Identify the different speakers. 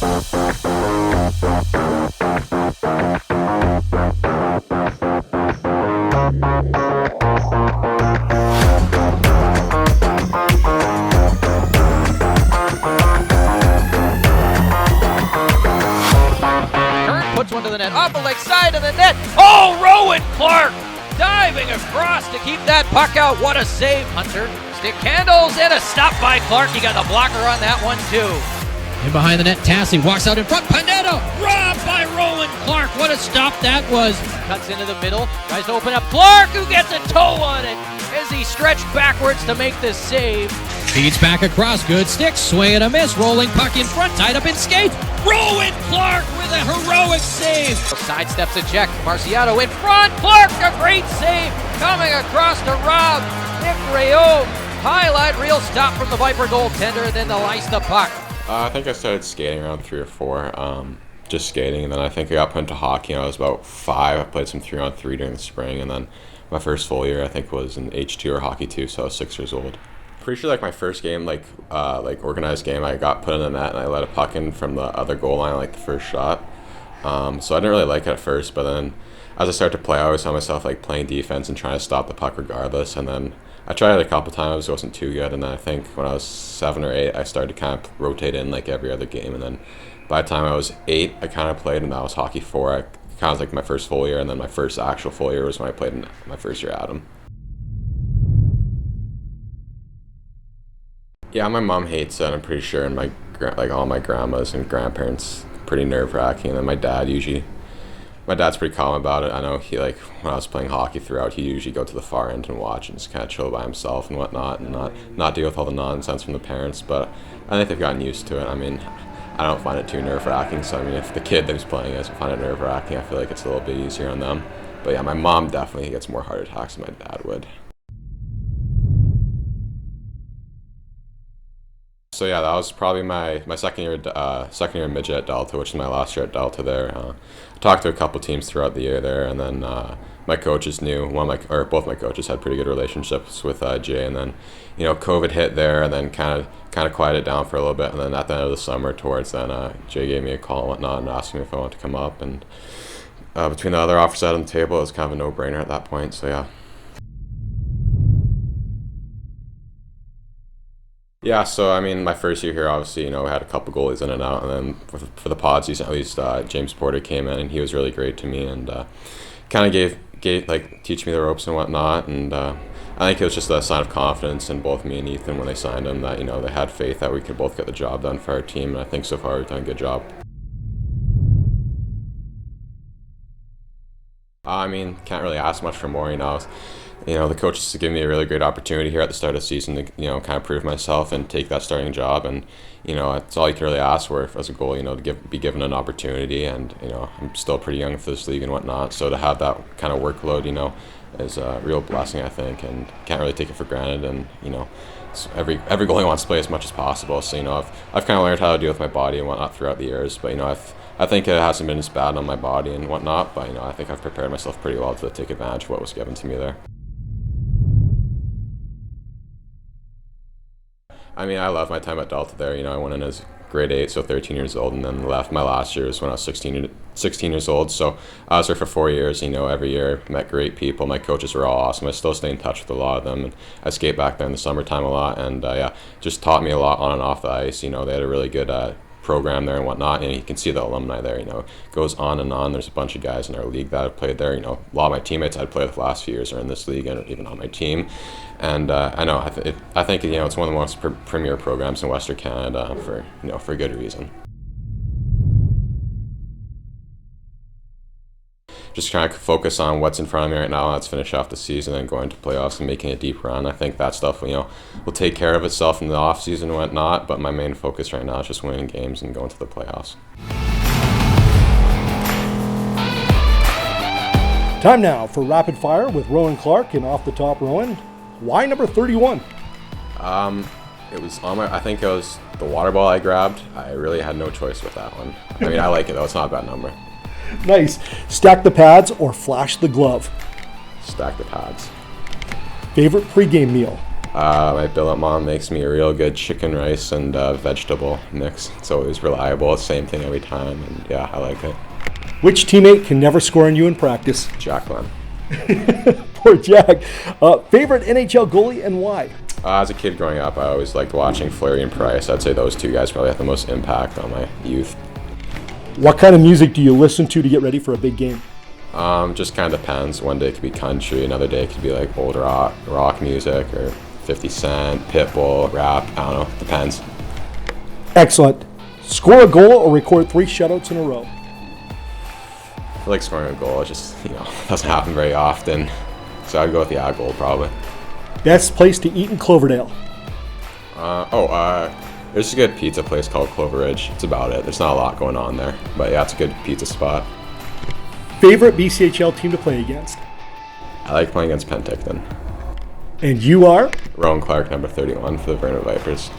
Speaker 1: Puts one to the net, off the leg side of the net. Oh, Roan Clarke diving across to keep that puck out. What a save, Hunter. Stick handles and a stop by Clarke. He got the blocker on that one, too.
Speaker 2: In behind the net, Tassi walks out in front. Panetta robbed by Roan Clarke. What a stop that was.
Speaker 1: Cuts into the middle, tries to open up. Clarke, who gets a toe on it as he stretched backwards to make this save.
Speaker 2: Feeds back across, good stick, swing and a miss, rolling puck in front, tied up in skates. Roan Clarke with a heroic save.
Speaker 1: Sidesteps a check, Marciano in front, Clarke, a great save, coming across to Rob. Nick Rayo, highlight reel stop from the Viper goaltender, and then they'll ice the puck.
Speaker 3: I think I started skating around 3 or 4, just skating, and then I think I got put into hockey when I was about 5. I played some 3-on-3 during the spring, and then my first full year I think was in H2 or Hockey 2, so I was 6 years old. Pretty sure my first game, organized game, I got put in the net and I let a puck in from the other goal line, the first shot. So I didn't really like it at first, but then as I started to play, I always found myself playing defense and trying to stop the puck regardless. And then I tried it a couple times, it wasn't too good. And then I think when I was 7 or 8, I started to kind of rotate in every other game. And then by the time I was 8, I kind of played, and that was Hockey 4. I kind of was my first full year, and then my first actual full year was when I played in my first year at Adam. Yeah, my mom hates it, I'm pretty sure, and all my grandmas and grandparents, pretty nerve-wracking. And then my dad's pretty calm about it. I know he, when I was playing hockey throughout, he'd usually go to the far end and watch and just kind of chill by himself and whatnot, and not deal with all the nonsense from the parents. But I think they've gotten used to it. I mean, I don't find it too nerve-wracking, so I mean, if the kid that was playing doesn't find it nerve-wracking, I feel like it's a little bit easier on them. But yeah, my mom definitely gets more heart attacks than my dad would. So yeah, that was probably my second year midget at Delta, which is my last year at Delta there. I talked to a couple teams throughout the year there, and then my coaches knew both my coaches had pretty good relationships with Jay, and then COVID hit there, and then kind of quieted down for a little bit, and then at the end of the summer towards then, Jay gave me a call and whatnot and asked me if I wanted to come up, and between the other offers out on the table, it was kind of a no-brainer at that point. So yeah. Yeah, so I mean, my first year here, obviously, we had a couple goalies in and out, and then for the pod season, at least, James Porter came in, and he was really great to me, and kind of gave teach me the ropes and whatnot, and I think it was just a sign of confidence in both me and Ethan when they signed him, that they had faith that we could both get the job done for our team, and I think so far we've done a good job. I mean, can't really ask much for more, the coaches give me a really great opportunity here at the start of the season to, kind of prove myself and take that starting job. And, it's all you can really ask for as a goalie, to be given an opportunity. And, I'm still pretty young for this league and whatnot. So to have that kind of workload, is a real blessing, I think, and can't really take it for granted. And, every goalie wants to play as much as possible. So, I've kind of learned how to deal with my body and whatnot throughout the years. But, I think it hasn't been as bad on my body and whatnot. But, I think I've prepared myself pretty well to take advantage of what was given to me there. I mean, I love my time at Delta there. I went in as grade 8, so 13 years old, and then left. My last year was when I was 16 years old. So I was there for 4 years, every year. Met great people. My coaches were all awesome. I still stay in touch with a lot of them. And I skate back there in the summertime a lot, and just taught me a lot on and off the ice. They had a really good program there and whatnot, and you can see the alumni there, goes on and on. There's a bunch of guys in our league that have played there. A lot of my teammates I'd played with the last few years are in this league and even on my team. And I think it's one of the most premier programs in Western Canada for good reason. Just trying to focus on what's in front of me right now. Let's finish off the season and going to playoffs and making a deep run. I think that stuff, will take care of itself in the off season and whatnot. But my main focus right now is just winning games and going to the playoffs.
Speaker 4: Time now for Rapid Fire with Roan Clarke and Off the Top Roan. Why number 31?
Speaker 3: It was I think it was the water ball I grabbed. I really had no choice with that one. I mean, I like it though. It's not a bad number.
Speaker 4: Nice. Stack the pads or flash the glove?
Speaker 3: Stack the pads.
Speaker 4: Favorite pregame meal?
Speaker 3: My billet mom makes me a real good chicken, rice, and vegetable mix. It's always reliable, same thing every time, and yeah, I like it.
Speaker 4: Which teammate can never score on you in practice?
Speaker 3: Jacqueline.
Speaker 4: Poor Jack. Favorite NHL goalie and why?
Speaker 3: As a kid growing up, I always liked watching Fleury and Price. I'd say those two guys probably had the most impact on my youth.
Speaker 4: What kind of music do you listen to get ready for a big game?
Speaker 3: Just kind of depends. One day it could be country, another day it could be like old rock music, or 50 Cent, Pitbull, rap. I don't know. Depends.
Speaker 4: Excellent. Score a goal or record 3 shutouts in a row?
Speaker 3: I feel like scoring a goal, it just, doesn't happen very often. So I'd go with the odd goal probably.
Speaker 4: Best place to eat in Cloverdale?
Speaker 3: There's a good pizza place called Clover Ridge. It's about it. There's not a lot going on there. But yeah, it's a good pizza spot.
Speaker 4: Favorite BCHL team to play against?
Speaker 3: I like playing against Penticton.
Speaker 4: And you are?
Speaker 3: Roan Clarke, number 31 for the Vernon Vipers.